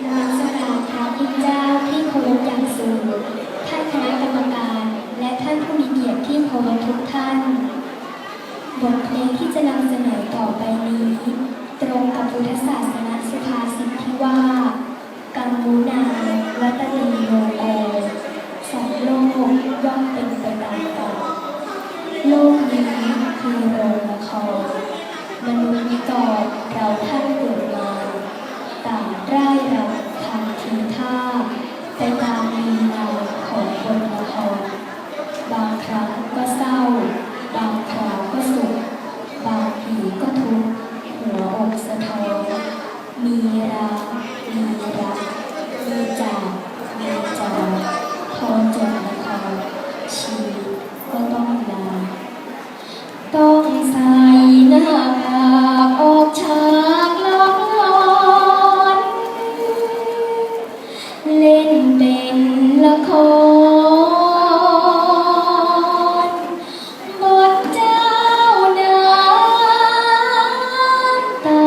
นมัสการพระพุทธเจ้าที่เคารพอย่างสูงท่านคณะกรรมการและท่านผู้มีเกียรติที่เคารพทุกท่านบทเพลงที่จะนำเสนอต่อไปนี้ตรงกับพุทธศาสนาสุภาษิตที่ว่ากัมมุนาวัตติโยโอสัตว์โลกย่อมเป็นไปตามกาลโลกนี้คือโรงละครมนุษย์นิกรเราท่านเกิดมาต่างร่ายรำทำทีท่าไปตามลีลาของบนละครบางครั้งก็เศร้าบางคราวก็สุขบางทีก็ทุกข์หัวอกสะท้อนมีรักมีจากมีจาพอจบละครชีวิตก็ต้องลาต้องใส่หน้ากากออกฉากหลอกหลอนเล่นเป็นละครบทเจ้าน้ำตา